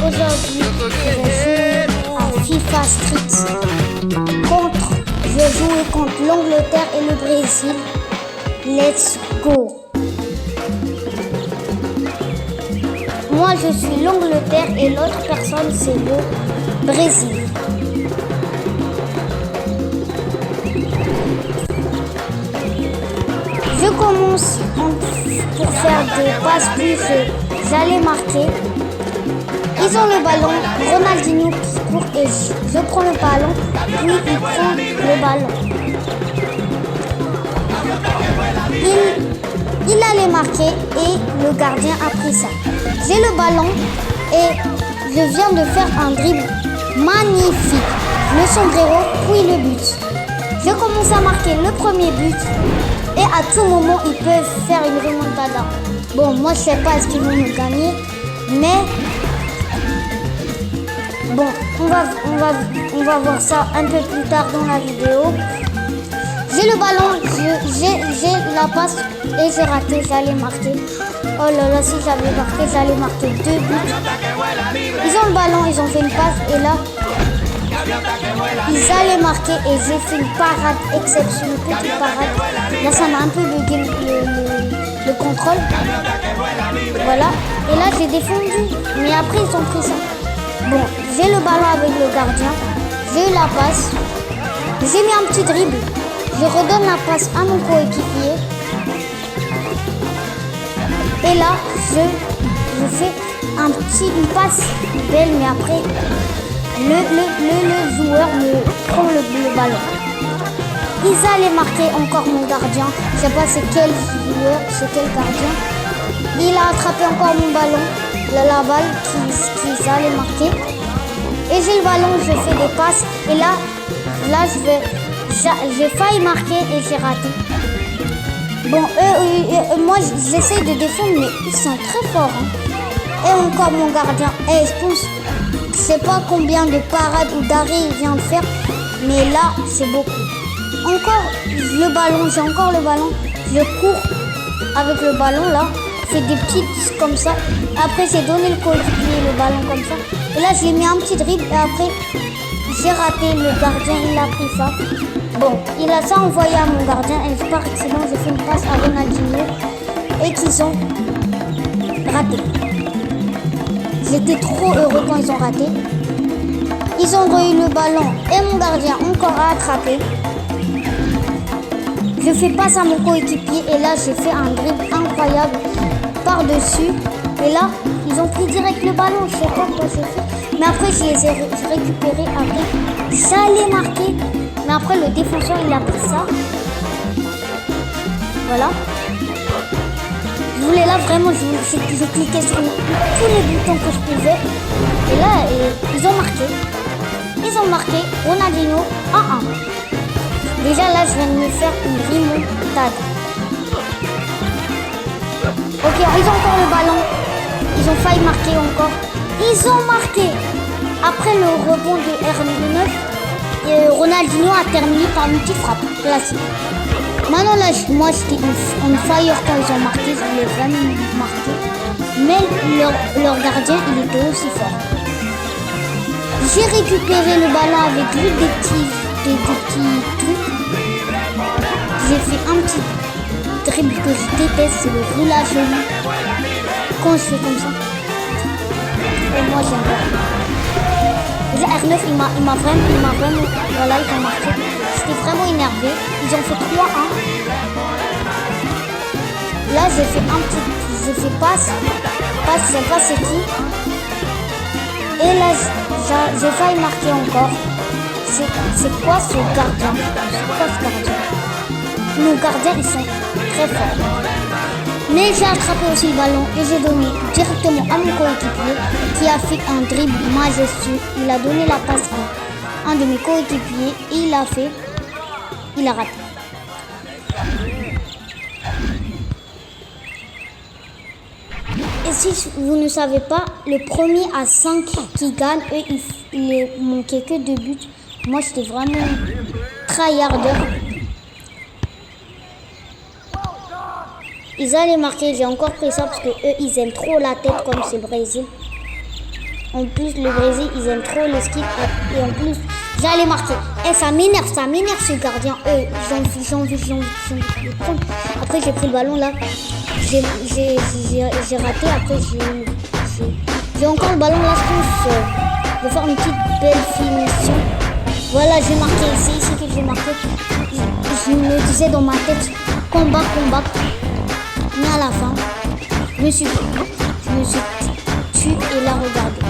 Aujourd'hui, je vais jouer à FIFA Street. Je vais jouer contre l'Angleterre et le Brésil. Let's go! Moi, je suis l'Angleterre et l'autre personne, c'est le Brésil. Je commence pour faire des passes plus, j'allais marquer. Ils ont le ballon, Ronaldinho qui court et je prends le ballon, puis il prend le ballon. Il allait marquer et le gardien a pris ça. J'ai le ballon et je viens de faire un dribble magnifique. Le sombrero, puis le but. Je commence à marquer le premier but et à tout moment ils peuvent faire une remontada. Bon, moi je sais pas est-ce qu'ils vont me gagner, mais bon, on va voir ça un peu plus tard dans la vidéo. J'ai le ballon, j'ai la passe et j'ai raté, j'allais marquer. Oh là là, si j'avais marqué, j'allais marquer 2 buts. Ils ont le ballon, ils ont fait une passe et là, ils allaient marquer et j'ai fait une parade exceptionnelle, petite parade. Là, ça m'a un peu bugué le contrôle. Voilà, et là, j'ai défendu, mais après, ils ont pris ça. Bon, j'ai le ballon avec le gardien, j'ai eu la passe, j'ai mis un petit dribble, je redonne la passe à mon coéquipier et là je fais une passe belle, mais après le joueur me prend le ballon. Ils allaient marquer encore mon gardien, je sais pas c'est quel joueur, c'est quel gardien. Il a attrapé encore mon ballon, la balle qui allait marquer. Et j'ai le ballon, je fais des passes. Et là j'ai failli marquer et j'ai raté. Bon, moi j'essaie de défendre, mais ils sont très forts. Hein. Et encore mon gardien. Et je pense, je sais pas combien de parades ou d'arrêts il vient de faire, mais là c'est beaucoup. Encore le ballon, j'ai encore le ballon. Je cours avec le ballon là. Fais des petites comme ça. Après, j'ai donné le coéquipier le ballon comme ça. Et là, j'ai mis un petit dribble. Et après, j'ai raté. Le gardien, il a pris ça. Bon, il a ça envoyé à mon gardien. Et je pars. Sinon, j'ai fait une passe à Ronaldinho. Et qu'ils ont raté. J'étais trop heureux quand ils ont raté. Ils ont eu le ballon. Et mon gardien encore a attrapé. Je fais passe à mon coéquipier. Et là, j'ai fait un dribble incroyable par-dessus. Et là, ils ont pris direct le ballon. Je sais pas quoi j'ai fait. Mais après, je les ai récupérés. Après, j'allais marquer. Mais après, le défenseur, il a pris ça. Voilà. Je voulais là, vraiment, je cliquais sur tous les boutons que je pouvais. Et là, ils ont marqué. Ils ont marqué Ronaldinho 1-1. Déjà, là, je viens de me faire une remontada. Ok, ils ont encore le ballon. Ils ont failli marquer encore. Ils ont marqué. Après le rebond de R9, Ronaldinho a terminé par une petite frappe classique. Maintenant là, moi j'étais on fire quand ils ont marqué. Je voulais vraiment marquer. Mais leur gardien, il était aussi fort. J'ai récupéré le ballon avec lui des petits trucs. J'ai fait un petit dribble que je déteste, c'est le roulage au lit. Quand je fais comme ça. Et moi j'aime pas. Le R9 il m'a vraiment. Voilà, ils ont marqué. J'étais vraiment énervé. Ils ont fait 3-1. Là j'ai fait passe, je sais pas c'est qui. Et là j'ai failli marquer encore. C'est quoi ce gardien? C'est quoi ce gardien? Nos gardiens ils sont très forts. Mais j'ai attrapé aussi le ballon et j'ai donné directement à mon coéquipier qui a fait un dribble majestueux. Il a donné la passe à un de mes coéquipiers et il a raté. Et si vous ne savez pas, le premier à 5 qui gagne, eux, il manquait que 2 buts. Moi, j'étais vraiment tryharder. Ils allaient marquer, j'ai encore pris ça parce que eux ils aiment trop la tête comme c'est le Brésil. En plus, le Brésil, ils aiment trop le ski. Et en plus, j'allais marquer. Et ça m'énerve ce gardien. J'ai envie de le prendre. Après, j'ai pris le ballon là. J'ai raté. Après, j'ai encore le ballon là. Je vais faire une petite belle finition. Voilà, j'ai marqué. C'est ici que j'ai marqué. Je me disais dans ma tête, combat. Mais à la fin, je me suis tué et là, regardez.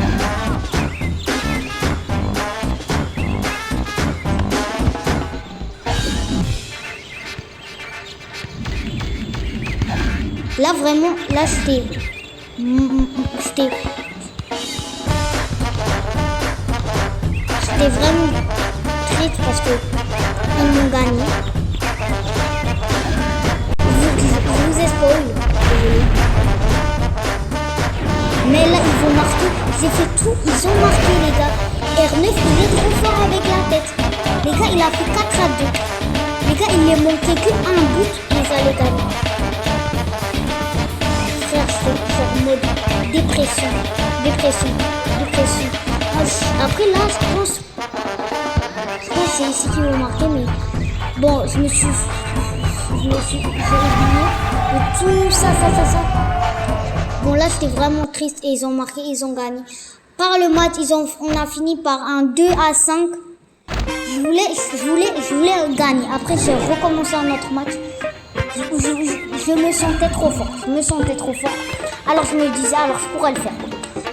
Là, vraiment, là, j'étais vraiment triste parce que ils m'ont gagné. Je vous ai spoil. Mais là, ils vont marquer. J'ai fait tout. Ils ont marqué, les gars. R9, il est trop fort avec la tête. Les gars, il a fait 4-2. Les gars, il ne manquait qu'un but. Ils allaient gagner. Frère, c'est en mode dépression. Après, là, je pense que c'est ici qu'ils vont marquer. Mais bon, j'ai oublié de tout ça. Bon, là, j'étais vraiment triste et ils ont marqué, ils ont gagné. Par le match, on a fini par un 2-5. Je voulais gagner. Après, j'ai recommencé un autre match. Je me sentais trop fort. Alors, je me disais, alors, je pourrais le faire.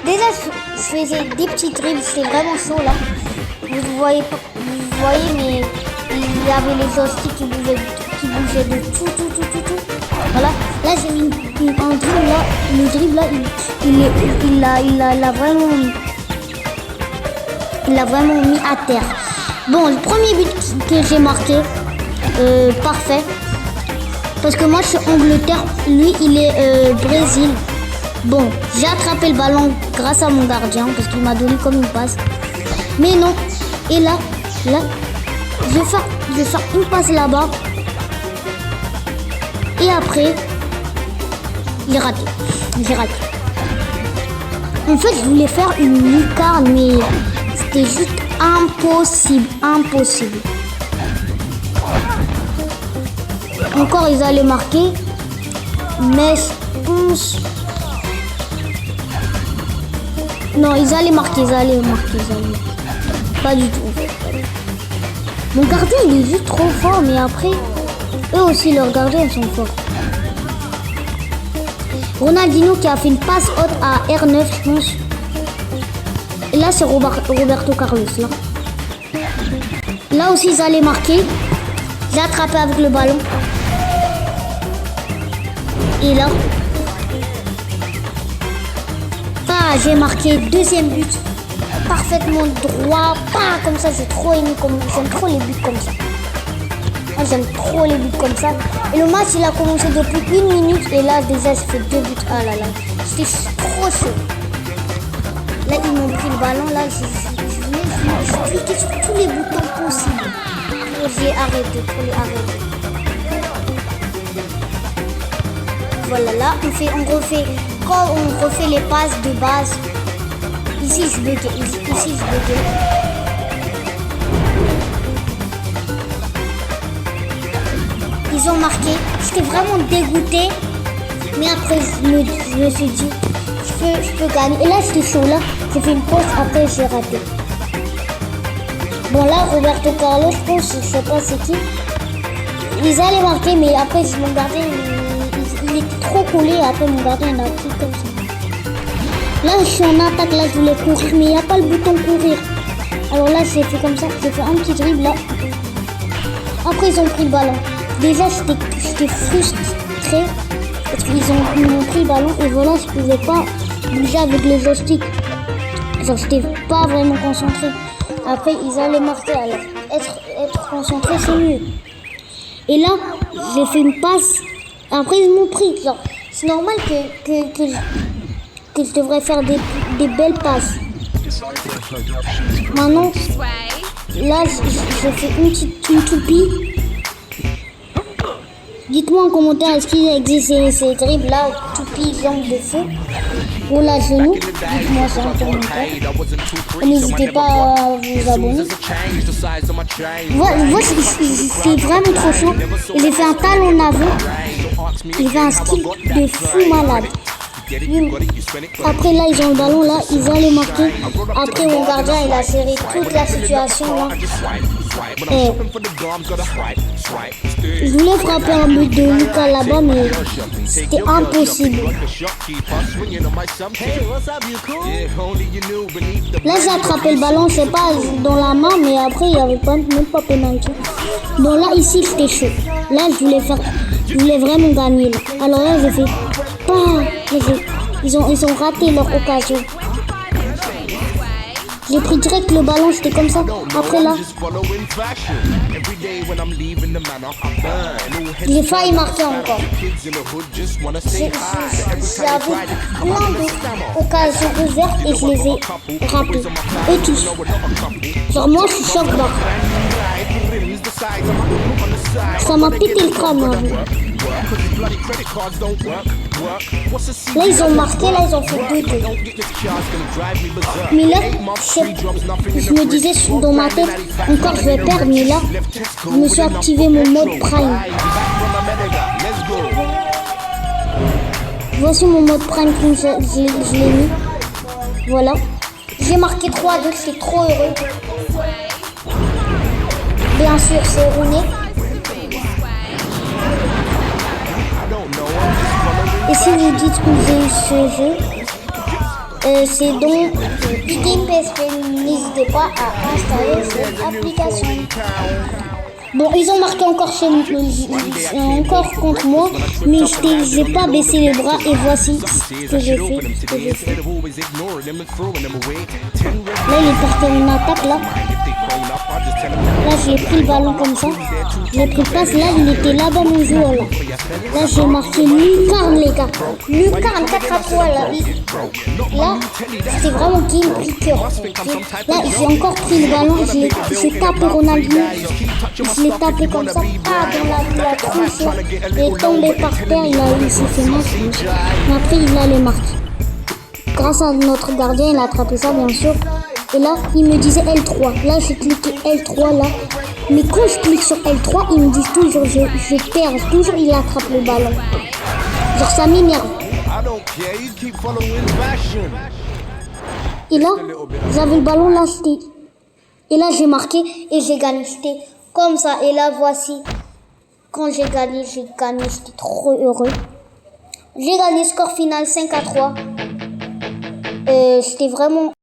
Déjà, je faisais des petits dribbles. J'étais vraiment chaud, là. Vous voyez, mais il y avait les joysticks qui bougeaient de tout. Voilà, là j'ai mis un dribble là, le dribble là, il l'a vraiment mis à terre. Bon, le premier but que j'ai marqué, parfait, parce que moi je suis Angleterre, lui il est Brésil. Bon, j'ai attrapé le ballon grâce à mon gardien parce qu'il m'a donné comme une passe. Mais non, et là, je vais faire une passe là-bas. Et après, j'ai raté. En fait, je voulais faire une lucarne, mais c'était juste impossible. Encore, ils allaient marquer, mais je pense... Non, ils allaient marquer. Pas du tout. Mon gardien, il est juste trop fort, mais après... Eux aussi, leurs gardiens, ils sont forts. Ronaldinho qui a fait une passe haute à R9, je pense. Et là, c'est Roberto Carlos. Là aussi, ils allaient marquer. J'ai attrapé avec le ballon. Et là... j'ai marqué deuxième but. Parfaitement droit. Comme ça, j'aime trop les buts comme ça. Moi, j'aime trop les buts comme ça. Et le match, il a commencé depuis 1 minute. Et là, déjà, j'ai fait 2 buts. Ah là là. J'étais trop chaud. Là, ils m'ont pris le ballon. Là, j'ai cliqué sur tous les boutons possibles. Pour les arrêter. Voilà, là, quand on refait les passes de base. Ici, je buguais. Ils ont marqué. J'étais vraiment dégoûtée. Mais après, je me suis dit, je peux gagner. Et là, j'étais chaud. Là, j'ai fait une pause. Après, j'ai raté. Bon, là, Roberto Carlos, je pense, je sais pas c'est qui. Ils allaient marquer, mais après, mon gardien, il était trop collé. Après, mon gardien, il a pris comme ça. Là, je suis en attaque. Là, je voulais courir, mais il n'y a pas le bouton courir. Alors là, j'ai fait comme ça. J'ai fait un petit dribble, là. Après, ils ont pris le ballon. Déjà, j'étais frustrée parce qu'ils m'ont pris le ballon et voilà, je pouvais pas bouger avec le joystick. Genre, j'étais pas vraiment concentrée. Après, ils allaient marquer. Alors, être concentré, c'est mieux. Et là, j'ai fait une passe. Après, ils m'ont pris. Genre, c'est normal que je devrais faire des belles passes. Maintenant, là, j'ai fait une toupie. Dites-moi en commentaire, est-ce qu'il existe ces dribbles là, toupie, jambes de feu. Roulage genou, dites-moi ça en commentaire. Et n'hésitez pas à vous abonner. Moi, c'est vraiment trop chaud. Il a fait un talon avant. Il fait un skill de fou malade. Après là, ils ont le ballon là, ils allaient marquer. Après mon gardien, il a géré toute la situation là. Et je voulais frapper un but de Lucas là-bas, mais c'était impossible. Là, j'ai attrapé le ballon, je sais pas, dans la main, mais après, il n'y avait même pas pénalty. Donc là, ici, c'était chaud. Là, je voulais vraiment gagner. Là. Alors là, j'ai fait pas. Ils ont raté leur occasion. J'ai pris direct le ballon, c'était comme ça. Après là, j'ai failli marquer encore. J'avais plein d'occasions ouvertes et je les ai ratées. Et tous. Genre moi, je suis choc bas. Ça m'a pété le crâne. Hein. Là, ils ont marqué, là, ils ont fait 2-2. Mais là, je me disais dans ma tête, encore je vais perdre, mais là, je me suis activé mon mode Prime. Voici mon mode Prime que je l'ai mis. Voilà. J'ai marqué 3-2, j'étais trop heureux. Bien sûr, c'est Rooney. Et si vous dites que j'ai eu ce jeu, c'est donc Game PSP. N'hésitez pas à installer cette application. Bon, ils ont marqué encore encore contre moi, mais je n'ai pas baissé les bras et voici ce que j'ai fait. Là, il est parti en attaque là. Là, j'ai pris le ballon comme ça. J'ai pris le passe. Là, il était là-bas mon joueur là. Là, j'ai marqué Lucarne, les gars. Lucarne 4-3 là. Là, c'était vraiment game picker. Là, j'ai encore pris le ballon. J'ai tapé Ronaldinho. Je l'ai tapé comme ça. Dans la tronche. Il est tombé par terre. Il s'est fait mal. Mais après, il a les marques. Grâce à notre gardien, il a attrapé ça, bien sûr. Et là, il me disait L3. Là, j'ai cliqué L3 là. Mais quand je clique sur L3, ils me disent toujours, je perds. Toujours, il attrape le ballon. Genre, ça m'énerve. Et là, j'avais le ballon là, c'était. Et là, j'ai marqué et j'ai gagné. C'était comme ça. Et là, voici. Quand j'ai gagné. J'étais trop heureux. J'ai gagné score final 5-3. C'était vraiment.